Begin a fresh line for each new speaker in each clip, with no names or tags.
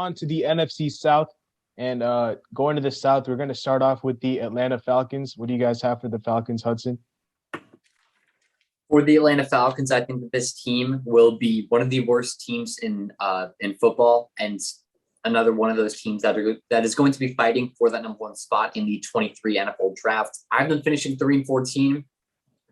on to the NFC South. And going to the South, we're going to start off with the Atlanta Falcons. What do you guys have for the Falcons, Hudson?
For the Atlanta Falcons, I think that this team will be one of the worst teams in football, and another one of those teams that is going to be fighting for that number one spot in the 23 NFL draft. I have them finishing 3-14.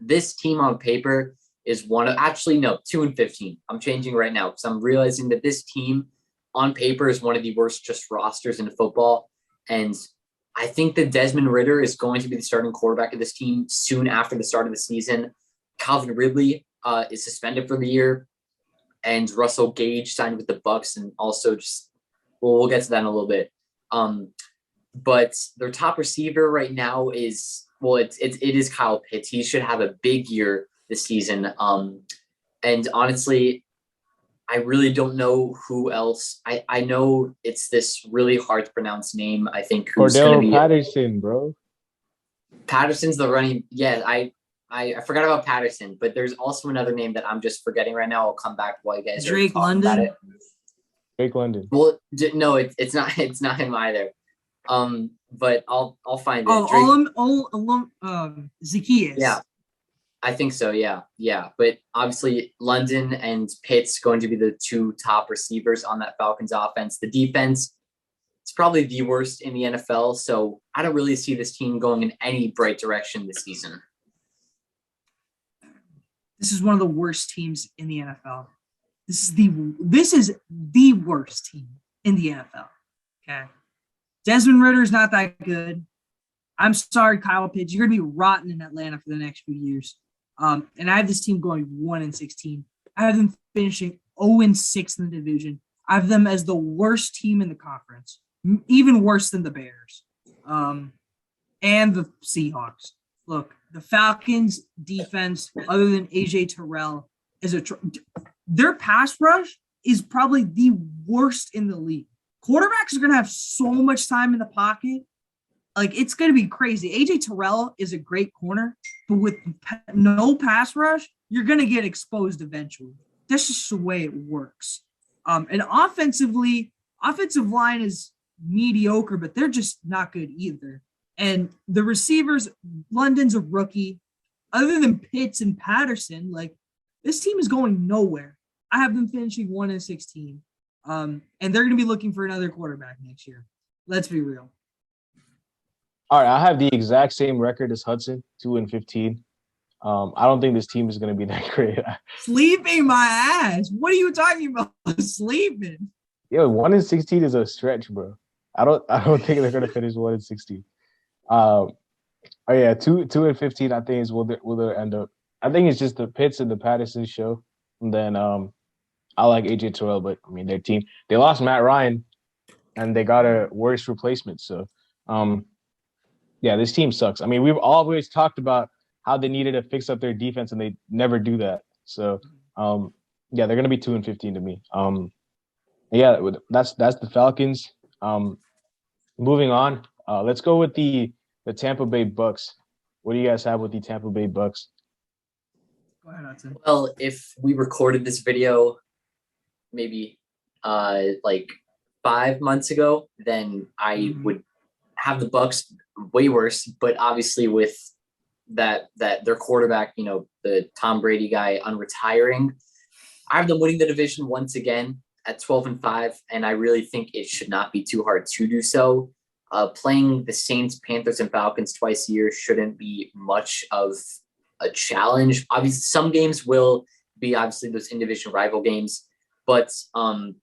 This team on paper is 2-15. I'm changing right now because I'm realizing that this team on paper is one of the worst just rosters in football. And I think that Desmond Ridder is going to be the starting quarterback of this team soon after the start of the season. Calvin Ridley is suspended for the year, and Russell Gage signed with the Bucks, and also we'll get to that in a little bit. But their top receiver right now is it is Kyle Pitts. He should have a big year this season. And honestly, I really don't know who else. I know it's this really hard to pronounce name. I think who's going to be
Patterson, bro.
Patterson's the running. Yeah, I forgot about Patterson, but there's also another name that I'm just forgetting right now. I'll come back while you guys
Drake
are talking
London.
about it.
Drake London.
Well, no, it's not. It's not him either. But I'll find it.
Zacchaeus.
Yeah, I think so. Yeah. But obviously, London and Pitts going to be the two top receivers on that Falcons offense. The defense, it's probably the worst in the NFL. So I don't really see this team going in any bright direction this season.
This is one of the worst teams in the NFL. This is the worst team in the NFL. Okay. Desmond Ridder is not that good. I'm sorry, Kyle Pitts. You're going to be rotten in Atlanta for the next few years. And I have this team going 1-16. I have them finishing 0-6 in the division. I have them as the worst team in the conference, even worse than the Bears and the Seahawks. Look, the Falcons defense, other than AJ Terrell, their pass rush is probably the worst in the league. Quarterbacks are going to have so much time in the pocket. Like, it's going to be crazy. AJ Terrell is a great corner, but with no pass rush, you're going to get exposed eventually. That's just the way it works. And offensively, offensive line is mediocre, but they're just not good either. And the receivers, London's a rookie. Other than Pitts and Patterson, like, this team is going nowhere. I have them finishing 1-16. And they're going to be looking for another quarterback next year. Let's be real.
All right, I have the exact same record as Hudson, 2-15. I don't think this team is going to be that great.
Sleeping my ass. What are you talking about? Sleeping.
Yo, 1-16 is a stretch, bro. I don't think they're going to finish 1-16. 2-15. I think is will they end up. I think it's just the Pitts and the Patterson show. And then I like AJ Terrell, but I mean their team. They lost Matt Ryan, and they got a worse replacement. So, this team sucks. I mean, we've always talked about how they needed to fix up their defense, and they never do that. So, they're gonna be 2-15 to me. That's the Falcons. Moving on. Let's go with the Tampa Bay Bucks. What do you guys have with the Tampa Bay Bucks?
Go ahead, Hudson.
Well, if we recorded this video maybe like 5 months ago, then I would have the Bucks way worse. But obviously with that their quarterback, the Tom Brady guy unretiring, I have them winning the division once again at 12-5, and I really think it should not be too hard to do so. Playing the Saints, Panthers, and Falcons twice a year shouldn't be much of a challenge. Obviously, some games will be those in-division rival games, but I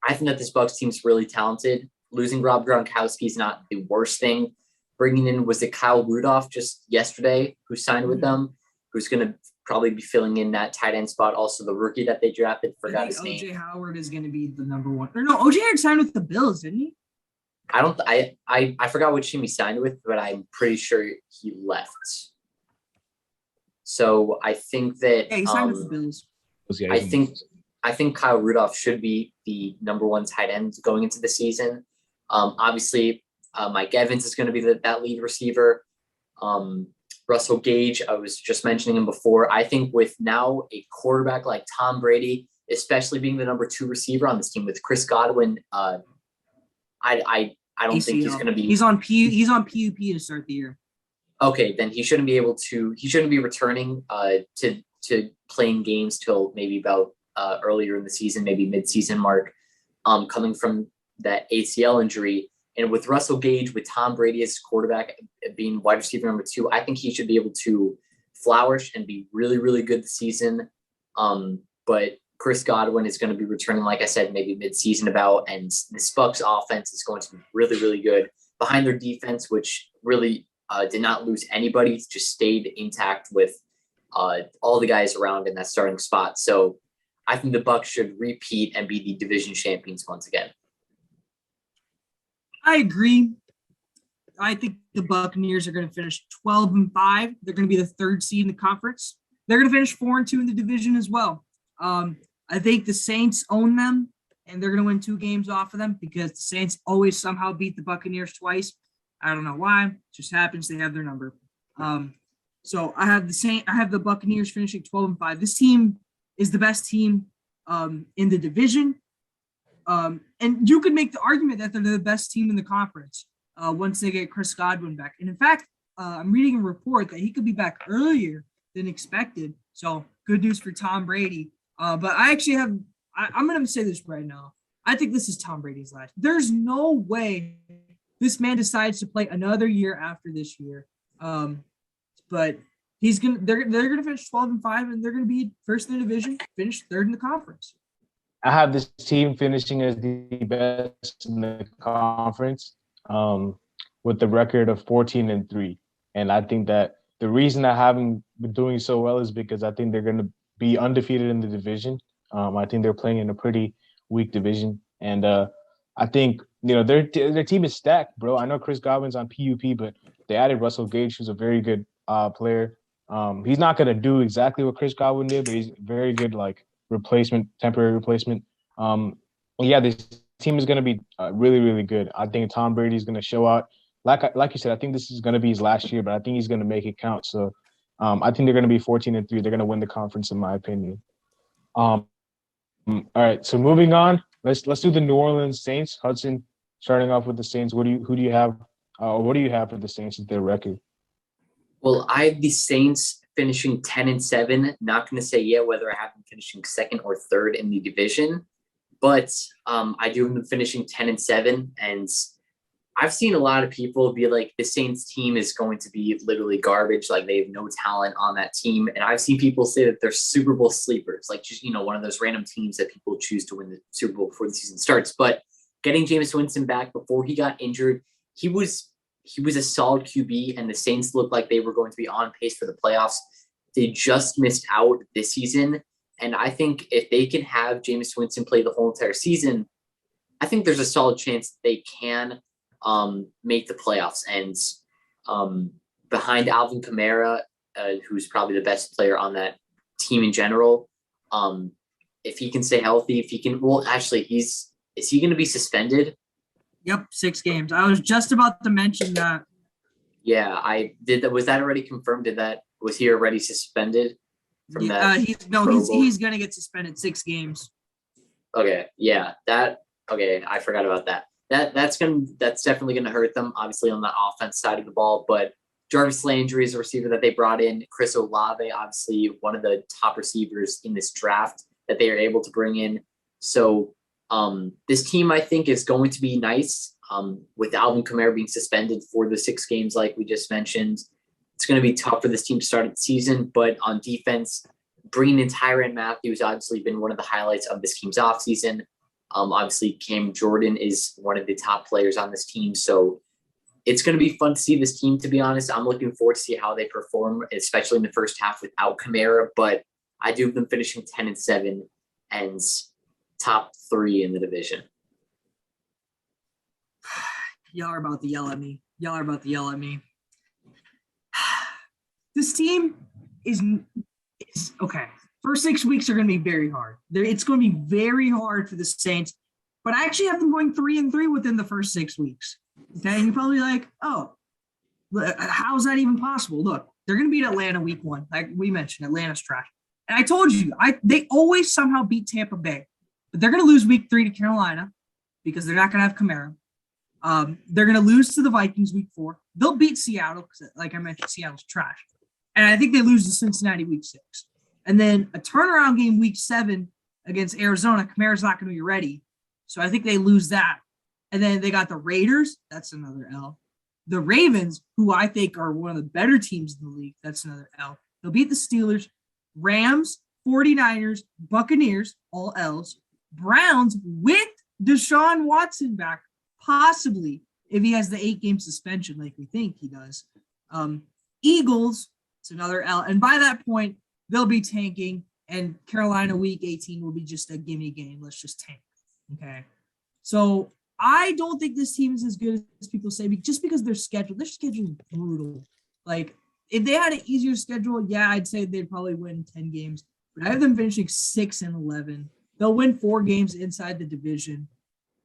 think that this Bucks team's really talented. Losing Rob Gronkowski is not the worst thing. Bringing in, was it Kyle Rudolph just yesterday who signed with them, who's going to probably be filling in that tight end spot. Also, the rookie that they drafted, forgot his name.
OJ Howard is going to be the number one. Or no, OJ Howard signed with the Bills, didn't he?
I forgot which team he signed with, but I'm pretty sure he left. So I think that
he signed with the Bills.
I think Kyle Rudolph should be the number one tight end going into the season. Obviously, Mike Evans is going to be that lead receiver. Russell Gage, I was just mentioning him before. I think with now a quarterback like Tom Brady, especially being the number 2 receiver on this team with Chris Godwin. I don't think he's going to be.
He's on PUP to start the year.
Okay, then he shouldn't be able to. He shouldn't be returning to playing games till maybe about earlier in the season, maybe mid-season mark, coming from that ACL injury. And with Russell Gage, with Tom Brady as quarterback, being wide receiver number 2, I think he should be able to flourish and be really, really good this season. But Chris Godwin is going to be returning, like I said, maybe mid-season about, and this Bucs offense is going to be really, really good behind their defense, which really did not lose anybody, just stayed intact with all the guys around in that starting spot. So I think the Bucs should repeat and be the division champions once again.
I agree. I think the Buccaneers are going to finish 12-5. They're going to be the 3rd seed in the conference. They're going to finish 4-2 in the division as well. I think the Saints own them, and they're going to win 2 games off of them because the Saints always somehow beat the Buccaneers twice. I don't know why. It just happens. They have their number. So I have the Buccaneers finishing 12-5. This team is the best team in the division. And you could make the argument that they're the best team in the conference once they get Chris Godwin back. And in fact, I'm reading a report that he could be back earlier than expected. So good news for Tom Brady. But I actually I'm going to say this right now. I think this is Tom Brady's last. There's no way this man decides to play another year after this year. But they're going to finish 12-5, and they're going to be first in the division, finish 3rd in the conference.
I have this team finishing as the best in the conference with the record of 14-3. And I think that the reason I haven't been doing so well is because I think they're going to be undefeated in the division. I think they're playing in a pretty weak division. And I think, their team is stacked, bro. I know Chris Godwin's on PUP, but they added Russell Gage, who's a very good player. He's not going to do exactly what Chris Godwin did, but he's very good, temporary replacement. This team is going to be really, really good. I think Tom Brady's going to show out. Like you said, I think this is going to be his last year, but I think he's going to make it count. So I think they're going to be 14-3. They're going to win the conference, in my opinion. All right, so moving on, let's do the New Orleans Saints. Hudson, starting off with the Saints. What do you have for the Saints as their record?
Well, I have the Saints finishing 10-7. Not going to say yet whether I have them finishing 2nd or 3rd in the division, but I do have them finishing 10-7. And I've seen a lot of people be like, the Saints team is going to be literally garbage. Like, they have no talent on that team. And I've seen people say that they're Super Bowl sleepers, like just, one of those random teams that people choose to win the Super Bowl before the season starts. But getting Jameis Winston back before he got injured, he was a solid QB, and the Saints looked like they were going to be on pace for the playoffs. They just missed out this season. And I think if they can have Jameis Winston play the whole entire season, I think there's a solid chance they can make the playoffs. And behind Alvin Kamara, who's probably the best player on that team in general, if he can stay healthy, is he going to be suspended?
Yep, 6 games. I was just about to mention that.
Yeah, I did that. Was that already confirmed? Was he already suspended from that?
He's going to get suspended 6 games.
Okay, yeah, I forgot about that. That's definitely going to hurt them, obviously, on the offense side of the ball. But Jarvis Landry is a receiver that they brought in. Chris Olave, obviously one of the top receivers in this draft that they are able to bring in. So this team, I think, is going to be nice with Alvin Kamara being suspended for the 6 games like we just mentioned. It's going to be tough for this team to start the season, but on defense, bringing in Tyrann Mathieu has obviously been one of the highlights of this team's offseason. Obviously, Cam Jordan is one of the top players on this team, so it's going to be fun to see this team, to be honest. I'm looking forward to see how they perform, especially in the first half without Kamara, but I do have them finishing 10-7 and top 3 in the division.
Y'all are about to yell at me. This team is okay. First 6 weeks are going to be very hard. It's going to be very hard for the Saints, but I actually have them going 3-3 within the first 6 weeks. Okay, and you're probably like, oh, how is that even possible? Look, they're going to beat Atlanta week 1. Like we mentioned, Atlanta's trash. And I told you, they always somehow beat Tampa Bay, but they're going to lose week 3 to Carolina because they're not going to have Kamara. They're going to lose to the Vikings week 4. They'll beat Seattle because, like I mentioned, Seattle's trash. And I think they lose to Cincinnati week 6. And then a turnaround game week 7 against Arizona. Kamara's not going to be ready. So I think they lose that. And then they got the Raiders. That's another L. The Ravens, who I think are one of the better teams in the league. That's another L. They'll beat the Steelers, Rams, 49ers, Buccaneers, all L's, Browns with Deshaun Watson back, possibly, if he has the 8-game suspension like we think he does. Eagles, it's another L. And by that point, they'll be tanking, and Carolina week 18 will be just a gimme game. Let's just tank. Okay. So I don't think this team is as good as people say, just because their schedule is brutal. Like, if they had an easier schedule, yeah, I'd say they'd probably win 10 games. But I have them finishing 6-11. They'll win 4 games inside the division.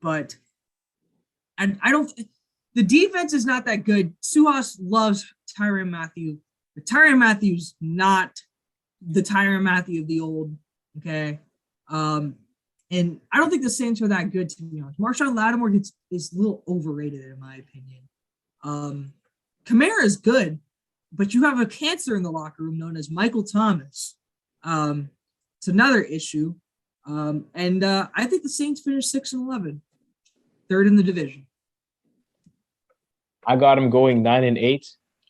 But and I don't – the defense is not that good. Suhas loves Tyrann Mathieu. But Tyrann Mathieu's not the Tyrann Mathieu of the old, okay? And I don't think the Saints are that good, to be honest. Marshawn Lattimore is a little overrated, in my opinion. Kamara is good, but you have a cancer in the locker room known as Michael Thomas. It's another issue. And I think the Saints finished 6-11, third in the division.
I got them going 9-8.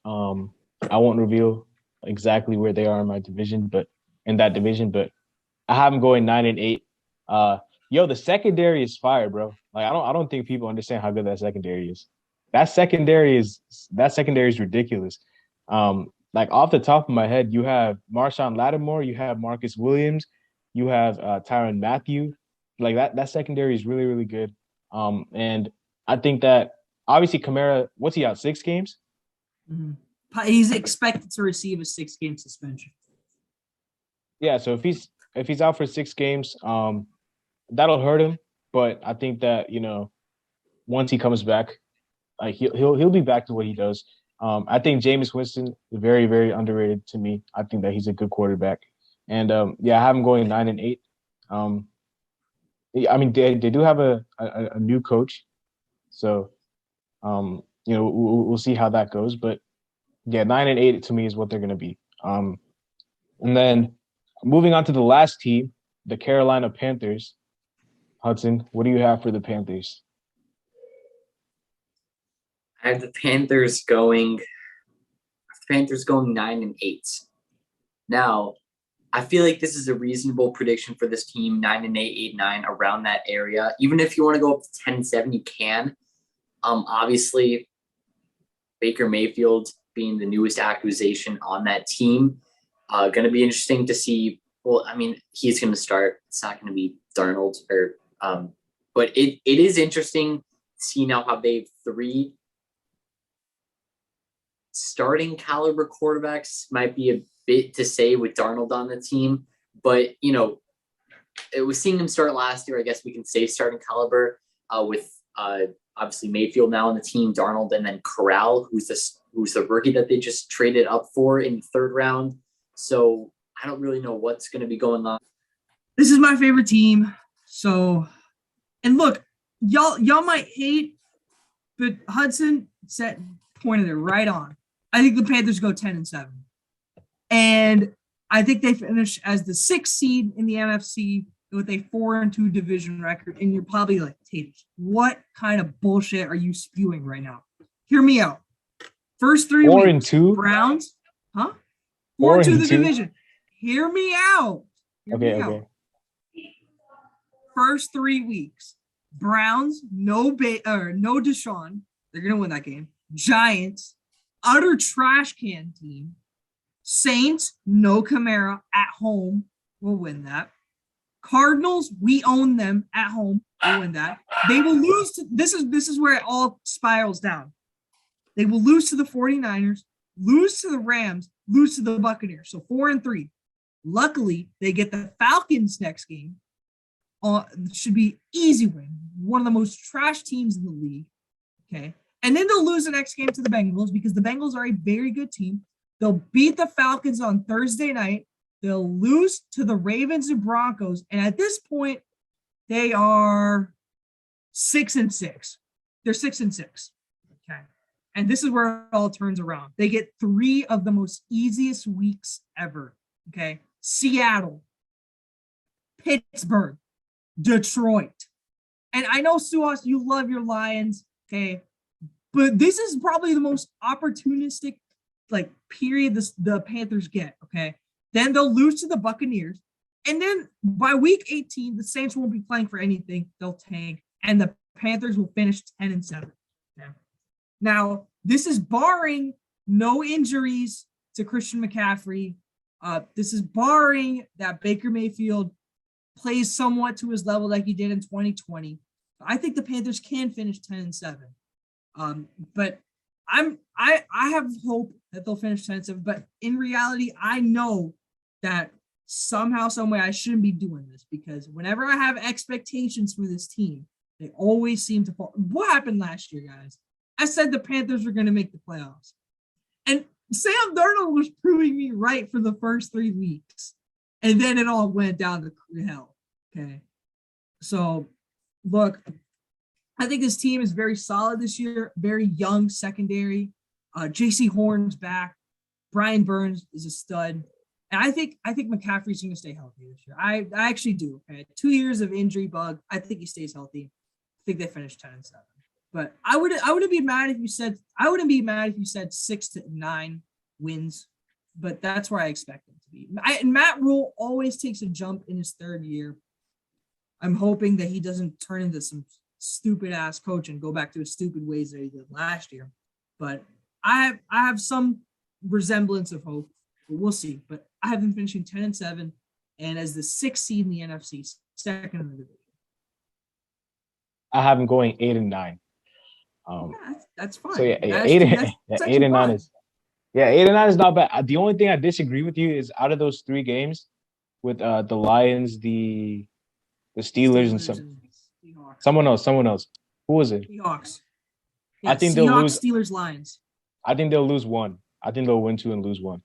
I won't reveal exactly where they are in my division, but I have them going 9-8. The secondary is fire, bro. Like, I don't think people understand how good that secondary is. That secondary is ridiculous. Like, off the top of my head, you have Marshawn Lattimore, you have Marcus Williams, you have Tyrann Mathieu. Like, that secondary is really, really good. And I think that obviously Kamara, what's he out, 6 games?
Mm-hmm. He's expected to receive a 6-game suspension.
Yeah, so if he's out for 6 games, that'll hurt him. But I think that, once he comes back, like he'll be back to what he does. I think Jameis Winston is very, very underrated to me. I think that he's a good quarterback. And I have him going 9-8. I mean, they do have a new coach, so we'll see how that goes. But yeah, 9-8 to me is what they're going to be. And then moving on to the last team, the Carolina Panthers. Hudson, what do you have for the Panthers?
I have the Panthers going 9-8. Now, I feel like this is a reasonable prediction for this team, 9-8, 8-9, around that area. Even if you want to go up to 10-7, you can. Obviously, Baker Mayfield being the newest acquisition on that team, going to be interesting to see. Well, I mean, he's going to start. It's not going to be Darnold, but it is interesting to see now how they have 3 starting caliber quarterbacks. Might be a bit to say with Darnold on the team, but it was seeing him start last year. I guess we can say starting caliber with obviously Mayfield now on the team, Darnold, and then Corral, who's the rookie that they just traded up for in the 3rd round. So I don't really know what's going to be going on.
This is my favorite team. So, and look, y'all might hate, but Hudson pointed it right on. I think the Panthers go 10-7. And I think they finish as the 6th seed in the NFC with a 4-2 division record. And you're probably like, Taters, what kind of bullshit are you spewing right now? Hear me out. First 3 weeks.
4-2?
Browns? Huh? 4-2 the division. Hear me out.
Okay.
First 3 weeks. Browns, no Deshaun. They're going to win that game. Giants, utter trash can team. Saints, no Kamara at home. We'll win that. Cardinals, we own them at home. We'll win that. They will lose to this is where it all spirals down. They will lose to the 49ers, lose to the Rams, lose to the Buccaneers. So 4-3. Luckily, they get the Falcons next game. Should be easy win. One of the most trash teams in the league. Okay. And then they'll lose the next game to the Bengals because the Bengals are a very good team. They'll beat the Falcons on Thursday night. They'll lose to the Ravens and Broncos. And at this point, they are 6-6. They're 6-6. Okay. And this is where it all turns around. They get 3 of the most easiest weeks ever. Okay. Seattle, Pittsburgh, Detroit. And I know, Suhas, you love your Lions. Okay. But this is probably the most opportunistic period the Panthers get. Okay. Then they'll lose to the Buccaneers. And then by week 18, the Saints won't be playing for anything. They'll tank. And the Panthers will finish 10-7. Okay. Now, this is barring no injuries to Christian McCaffrey. This is barring that Baker Mayfield plays somewhat to his level like he did in 2020. I think the Panthers can finish 10-7. But I have hope that they'll finish 10-7. But in reality, I know that somehow, some way, I shouldn't be doing this, because whenever I have expectations for this team, they always seem to fall. What happened last year, guys? I said the Panthers were going to make the playoffs. And Sam Darnold was proving me right for the first 3 weeks. And then it all went down to hell. Okay. So, look, I think this team is very solid this year. Very young secondary. J.C. Horn's back. Brian Burns is a stud. And I think McCaffrey's going to stay healthy this year. I actually do. Okay. 2 years of injury bug. I think he stays healthy. I think they finish 10-7. But I wouldn't be mad if you said 6-9 wins. But that's where I expect them to be. And Matt Rule always takes a jump in his 3rd year. I'm hoping that he doesn't turn into some stupid ass coach and go back to his stupid ways that he did last year. But I have some resemblance of hope. But we'll see. But I have them finishing 10-7, and as the 6th seed in the NFC, second in the division.
I have them going 8-9.
That's fine.
So yeah, 8-9 is 8-9 is not bad. The only thing I disagree with you is out of those 3 games with the Lions, the Steelers, and someone else. Who was it?
Seahawks.
Yeah, I think they'll lose.
Steelers, Lions.
I think they'll lose 1. I think they'll win 2 and lose 1.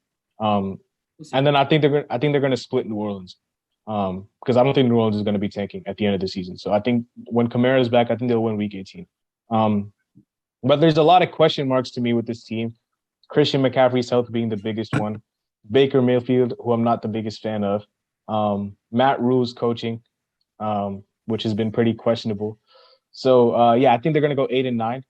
And then I think they're going to split New Orleans. Because I don't think New Orleans is going to be tanking at the end of the season. So I think when Kamara's back, I think they'll win week 18. But there's a lot of question marks to me with this team. Christian McCaffrey's health being the biggest one. Baker Mayfield, who I'm not the biggest fan of. Matt Rule's coaching, which has been pretty questionable. So, I think they're going to go 8-9.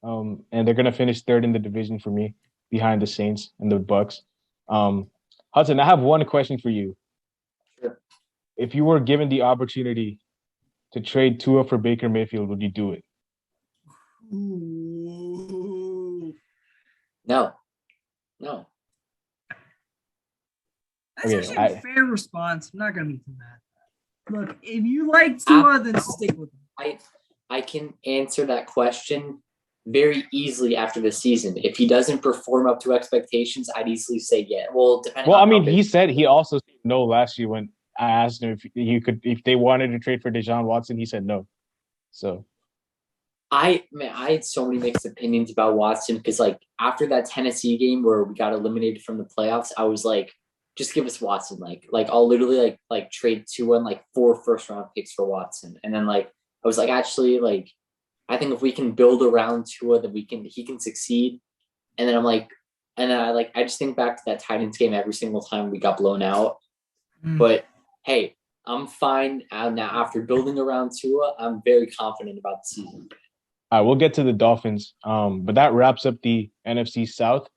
And they're going to finish 3rd in the division for me, behind the Saints and the Bucks. Hudson, I have one question for you.
Sure.
If you were given the opportunity to trade Tua for Baker Mayfield, would you do it?
No.
That's actually a fair response. I'm not going to be too mad. Look, if you like Tua, then stick with him.
I can answer that question very easily after the season. If he doesn't perform up to expectations, I'd easily say yeah. Well,
he also said no last year when I asked him if they wanted to trade for Deshaun Watson. He said no. So
I had so many mixed opinions about Watson, because after that Tennessee game where we got eliminated from the playoffs, I was like, just give us Watson. I'll literally trade 2 and 4 first-round picks for Watson. And then I was like, actually, I think if we can build around Tua, that he can succeed. And then I just think back to that Titans game every single time we got blown out. But hey, I'm fine now. After building around Tua, I'm very confident about the season.
All right, we'll get to the Dolphins. But that wraps up the NFC South.